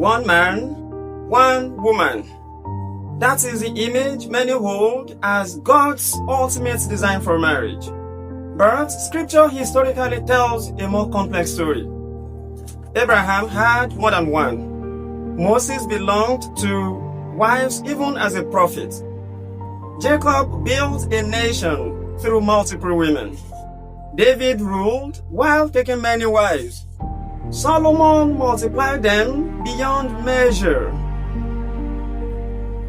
one man, one woman. That is the image many hold as God's ultimate design for marriage. But scripture historically tells a more complex story. Abraham had more than one. Moses belonged to wives even as a prophet. Jacob built a nation through multiple women. David ruled while taking many wives. Solomon multiplied them beyond measure.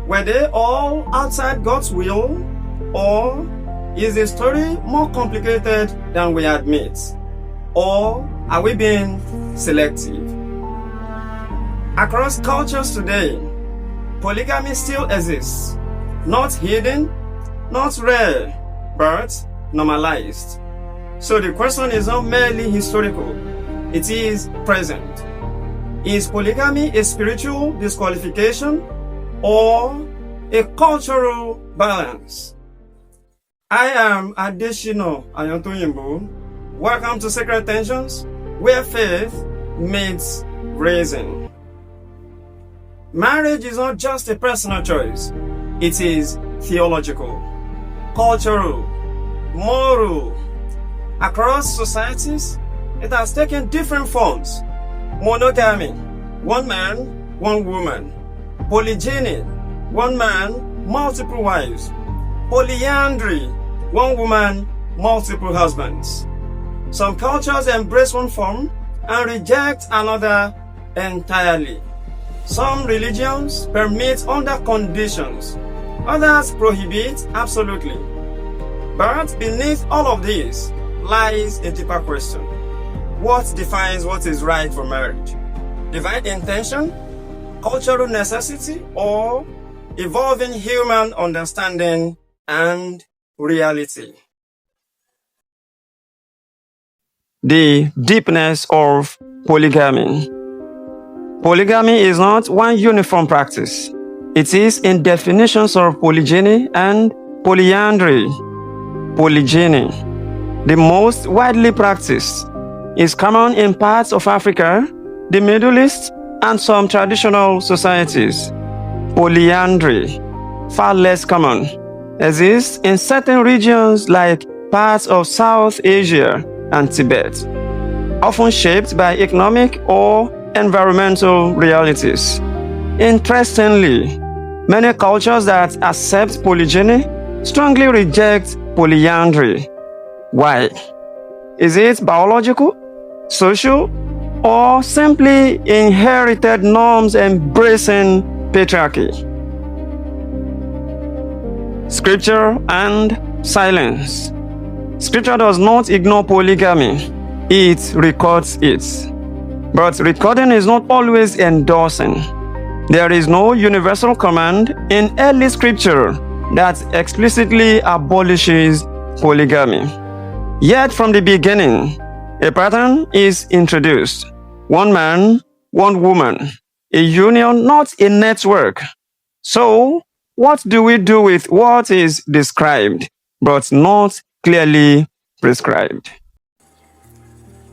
Were they all outside God's will, or is the story more complicated than we admit? Or are we being selective? Across cultures today, polygamy still exists. Not hidden, not rare, but normalized. So the question is not merely historical, it is present. Is polygamy a spiritual disqualification or a cultural balance? I am Adesina Ayantoyinbo. Welcome to Sacred Tensions, where faith meets reason. Marriage is not just a personal choice. It is theological, cultural, moral. Across societies, it has taken different forms. Monogamy, one man, one woman. Polygyny, one man, multiple wives. Polyandry, one woman, multiple husbands. Some cultures embrace one form and reject another entirely. Some religions permit under conditions, others prohibit absolutely. But beneath all of this lies a deeper question. What defines what is right for marriage? Divine intention, cultural necessity, or evolving human understanding and reality? The deepness of polygamy. Polygamy is not one uniform practice. It is in definitions of polygyny and polyandry. Polygyny, the most widely practiced, is common in parts of Africa, the Middle East, and some traditional societies. Polyandry, far less common, exists in certain regions like parts of South Asia and Tibet, often shaped by economic or environmental realities. Interestingly, many cultures that accept polygyny strongly reject polyandry. Why? Is it biological, social, or simply inherited norms embracing patriarchy? Scripture and silence. Scripture does not ignore polygamy, it records it. But recording is not always endorsing. There is no universal command in early scripture that explicitly abolishes polygamy. Yet from the beginning, a pattern is introduced. One man, one woman, a union, not a network. So, what do we do with what is described, but not clearly prescribed?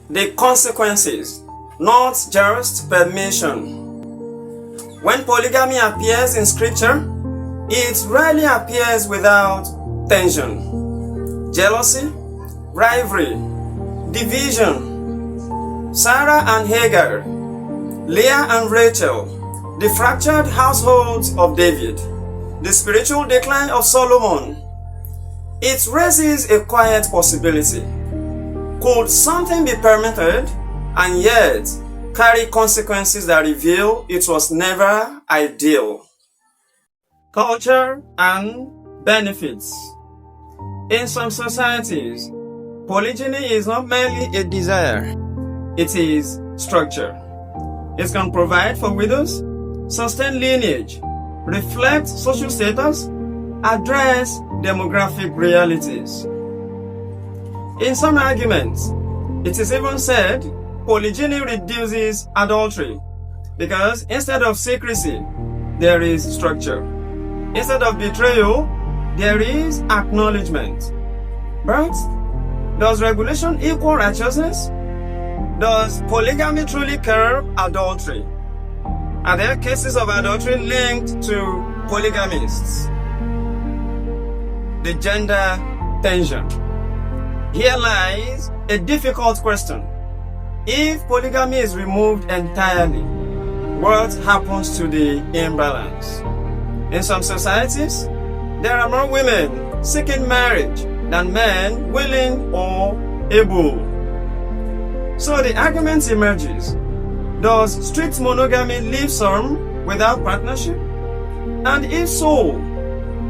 The consequences, not just permission. When polygamy appears in scripture, it rarely appears without tension, jealousy, rivalry, division. Sarah and Hagar, Leah and Rachel, the fractured households of David, the spiritual decline of Solomon. It raises a quiet possibility. Could something be permitted and yet carry consequences that reveal it was never ideal? Culture and benefits. In some societies, polygyny is not merely a desire, it is structure. It can provide for widows, sustain lineage, reflect social status, address demographic realities. In some arguments, it is even said polygyny reduces adultery because instead of secrecy, there is structure. Instead of betrayal, there is acknowledgement. But does regulation equal righteousness? Does polygamy truly curb adultery? Are there cases of adultery linked to polygamists? The gender tension. Here lies a difficult question. If polygamy is removed entirely, what happens to the imbalance? In some societies, there are more women seeking marriage than men willing or able. So the argument emerges: does strict monogamy leave some without partnership? And if so,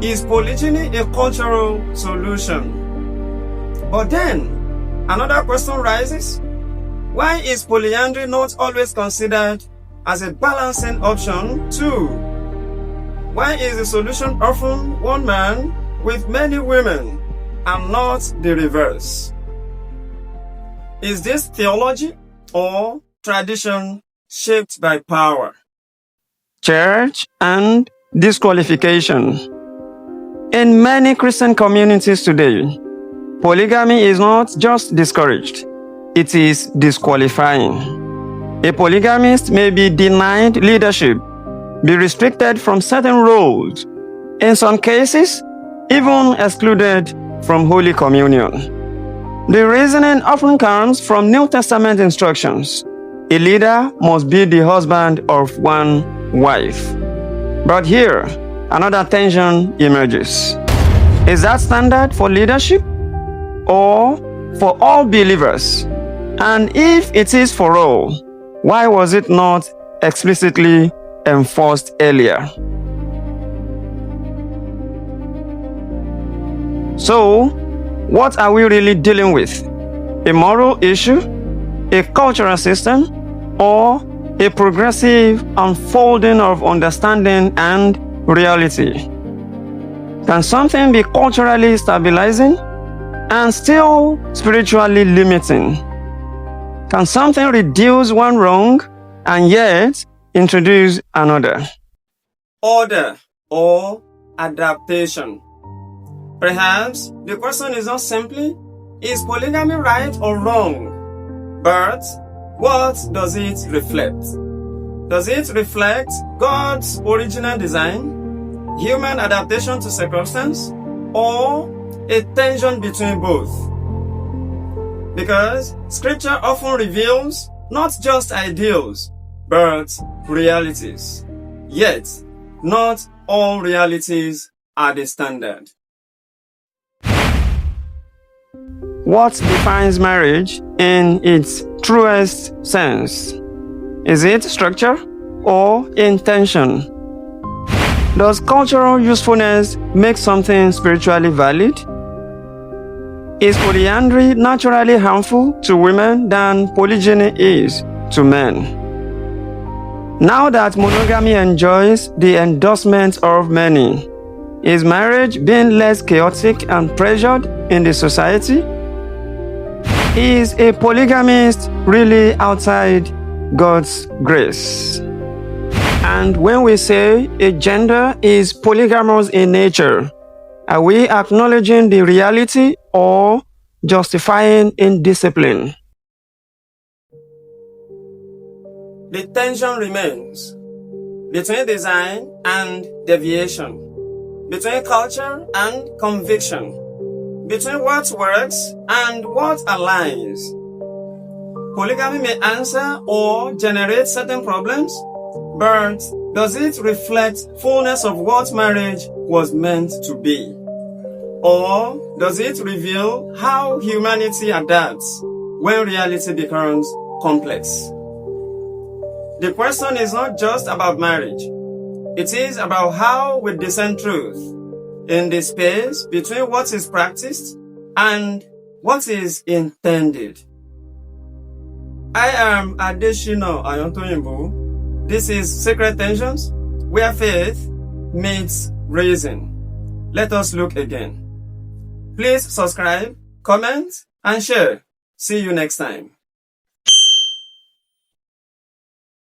is polygyny a cultural solution? But then, another question rises: why is polyandry not always considered as a balancing option too? Why is the solution often one man with many women and not the reverse? Is this theology or tradition shaped by power? Church and disqualification. In many Christian communities today, polygamy is not just discouraged, it is disqualifying. A polygamist may be denied leadership, be restricted from certain roles, in some cases, even excluded from Holy Communion. The reasoning often comes from New Testament instructions. A leader must be the husband of one wife. But here, another tension emerges. Is that standard for leadership or for all believers? And if it is for all, why was it not explicitly enforced earlier? So, what are we really dealing with? A moral issue, a cultural system, or a progressive unfolding of understanding and reality? Can something be culturally stabilizing and still spiritually limiting? Can something reduce one wrong and yet introduce another? Order or adaptation. Perhaps the question is not simply, is polygamy right or wrong? But what does it reflect? Does it reflect God's original design, human adaptation to circumstance, or a tension between both? Because Scripture often reveals not just ideals, but realities. Yet, not all realities are the standard. What defines marriage in its truest sense? Is it structure or intention? Does cultural usefulness make something spiritually valid? Is polyandry naturally harmful to women than polygyny is to men? Now that monogamy enjoys the endorsement of many, is marriage being less chaotic and pressured in the society? Is a polygamist really outside God's grace? And when we say a gender is polygamous in nature, are we acknowledging the reality or justifying indiscipline? The tension remains between design and deviation, between culture and conviction, between what works and what aligns. Polygamy may answer or generate certain problems, but does it reflect fullness of what marriage was meant to be? Or does it reveal how humanity adapts when reality becomes complex? The question is not just about marriage. It is about how we discern truth in the space between what is practiced and what is intended. I am Adesina Ayantoyinbo. This is Sacred Tensions, where faith meets reason. Let us look again. Please subscribe, comment, and share. See you next time.